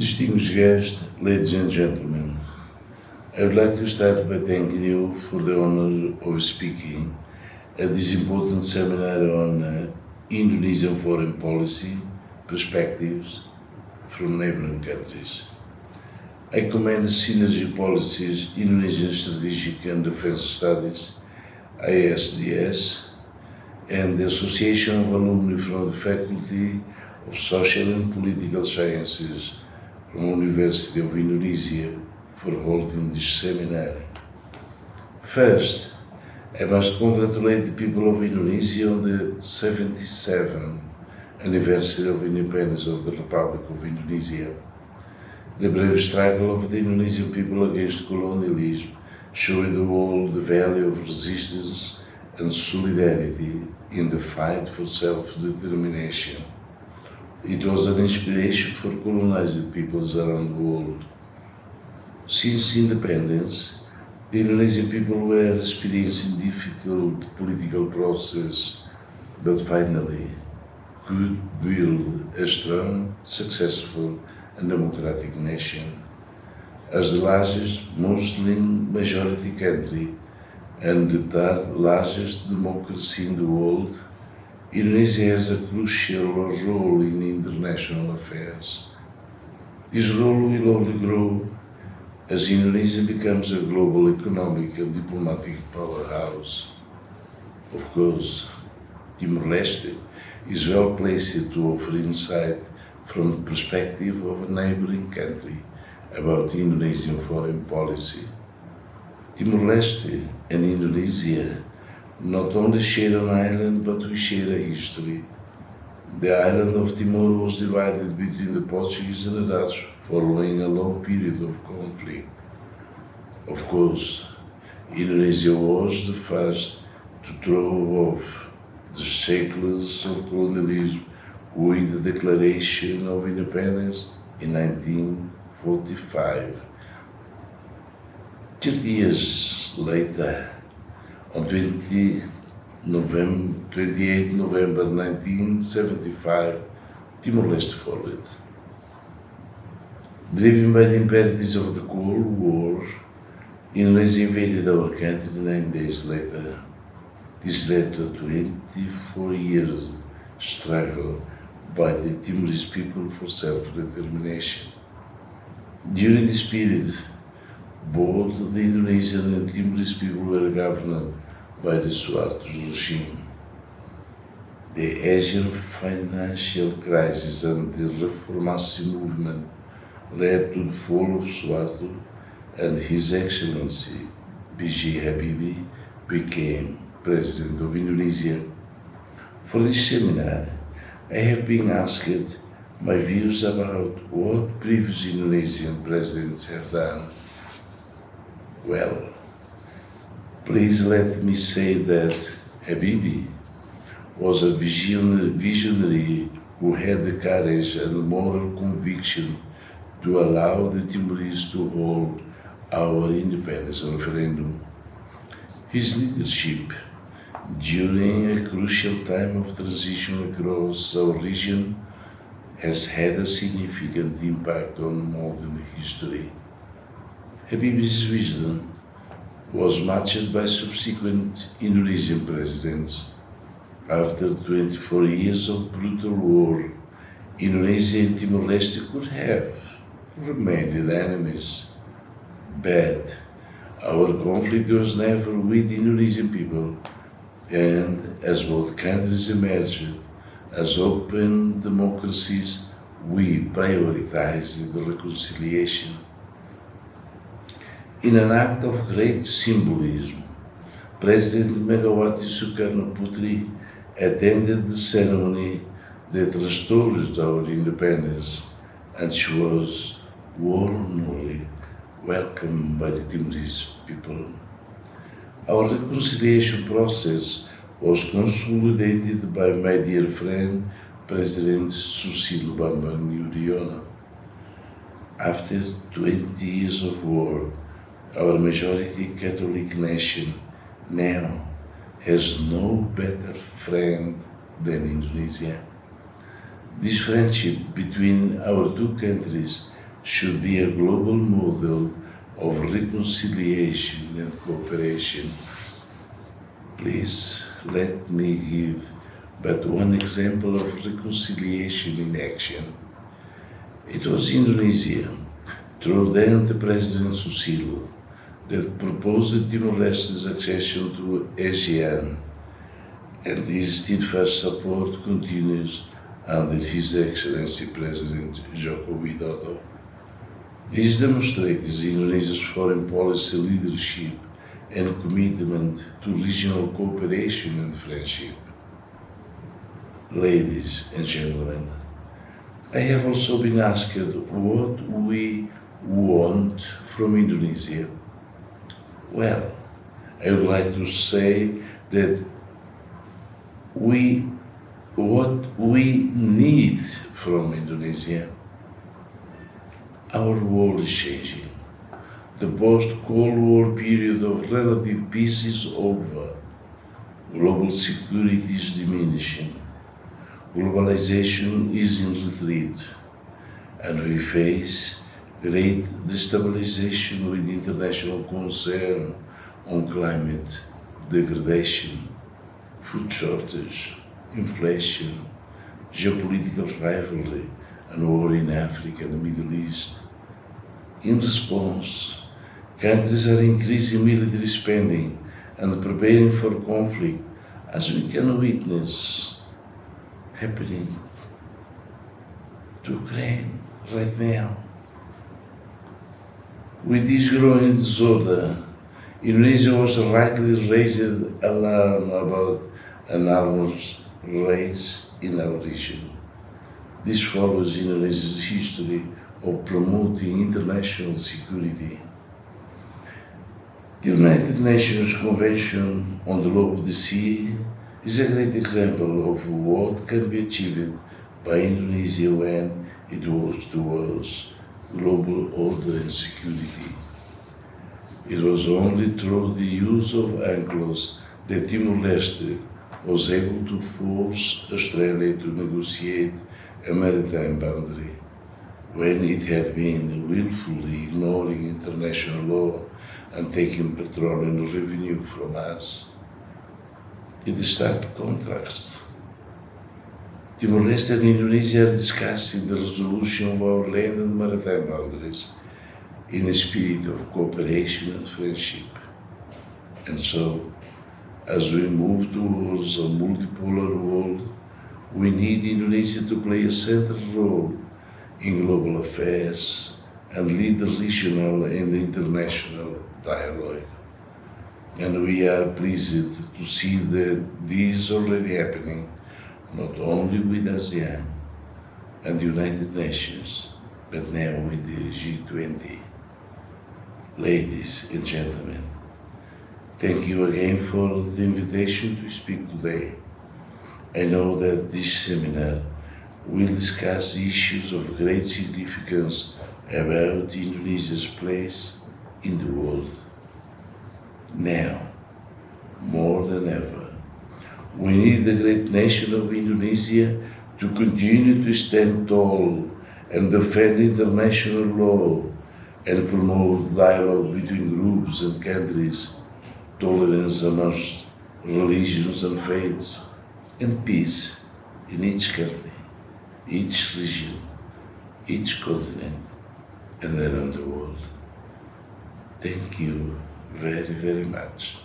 Distinguished guests, ladies and gentlemen, I would like to start by thanking you for the honor of speaking at this important seminar on Indonesian foreign policy perspectives from neighboring countries. I commend the Synergy Policies, Indonesian Strategic and Defense Studies, ISDS, and the Association of Alumni from the Faculty of Social and Political Sciences from University of Indonesia for holding this seminar. First, I must congratulate the people of Indonesia on the 77th anniversary of independence of the Republic of Indonesia. The brave struggle of the Indonesian people against colonialism showed the world the value of resistance and solidarity in the fight for self-determination. It was an inspiration for colonized peoples around the world. Since independence, the Indonesian people were experiencing difficult political process, but finally could build a strong, successful and democratic nation. As the largest Muslim majority country and the third largest democracy in the world, Indonesia has a crucial role in international affairs. This role will only grow as Indonesia becomes a global economic and diplomatic powerhouse. Of course, Timor-Leste is well placed to offer insight from the perspective of a neighboring country about Indonesian foreign policy. Timor-Leste and Indonesia not only share an island, but we share a history. The island of Timor was divided between the Portuguese and the Dutch following a long period of conflict. Of course, Indonesia was the first to throw off the shackles of colonialism with the Declaration of Independence in 1945. 30 years later, on 28 November 1975, Timor-Leste followed. Driven by the imperatives of the Cold War, Indonesia invaded our country 9 days later. This led to a 24 years struggle by the Timorese people for self-determination. During this period, both the Indonesian and Timorese people were governed by the Suharto's regime. The Asian financial crisis and the Reformasi movement led to the fall of Suharto, and His Excellency B.J. Habibie became President of Indonesia. For this seminar, I have been asked my views about what previous Indonesian presidents have done. Well, please let me say that Habibie was a visionary who had the courage and moral conviction to allow the Timorese to hold our independence referendum. His leadership during a crucial time of transition across our region has had a significant impact on modern history. Habibie's vision was matched by subsequent Indonesian presidents. After 24 years of brutal war, Indonesia and Timor-Leste could have remained enemies. But our conflict was never with the Indonesian people, and as both countries emerged as open democracies, we prioritized the reconciliation. In an act of great symbolism, President Megawati Soekarno-Putri attended the ceremony that restored our independence, and she was warmly welcomed by the Timorese people. Our reconciliation process was consolidated by my dear friend, President Susilo Bambang Yudhoyono. After 20 years of war, our majority Catholic nation now has no better friend than Indonesia. This friendship between our two countries should be a global model of reconciliation and cooperation. Please let me give but one example of reconciliation in action. It was Indonesia, through then the President Susilo, that proposed Timor-Leste's accession to ASEAN, and this steadfast support continues under His Excellency President Joko Widodo. This demonstrates Indonesia's foreign policy leadership and commitment to regional cooperation and friendship. Ladies and gentlemen, I have also been asked what we want from Indonesia. Well, I would like to say that what we need from Indonesia. Our world is changing. The post-Cold War period of relative peace is over. Global security is diminishing. Globalization is in retreat. And we face great destabilization with international concern on climate degradation, food shortage, inflation, geopolitical rivalry, and war in Africa and the Middle East. In response, countries are increasing military spending and preparing for conflict, as we can witness happening to Ukraine right now. With this growing disorder, Indonesia was rightly raised alarm about an arms race in our region. This follows Indonesia's history of promoting international security. The United Nations Convention on the Law of the Sea is a great example of what can be achieved by Indonesia when it works towards global order and security. It was only through the use of UNCLOS that Timor-Leste was able to force Australia to negotiate a maritime boundary, when it had been willfully ignoring international law and taking petroleum revenue from us. In the stark contrast, Timor-Leste and Indonesia are discussing the resolution of our land and maritime boundaries in a spirit of cooperation and friendship. And so, as we move towards a multipolar world, we need Indonesia to play a central role in global affairs and lead the regional and international dialogue. And we are pleased to see that this is already happening, not only with ASEAN and the United Nations, but now with the G20. Ladies and gentlemen, thank you again for the invitation to speak today. I know that this seminar will discuss issues of great significance about Indonesia's place in the world. Now, more than ever, we need the great nation of Indonesia to continue to stand tall and defend international law and promote dialogue between groups and countries, tolerance amongst religions and faiths, and peace in each country, each region, each continent, and around the world. Thank you very, very much.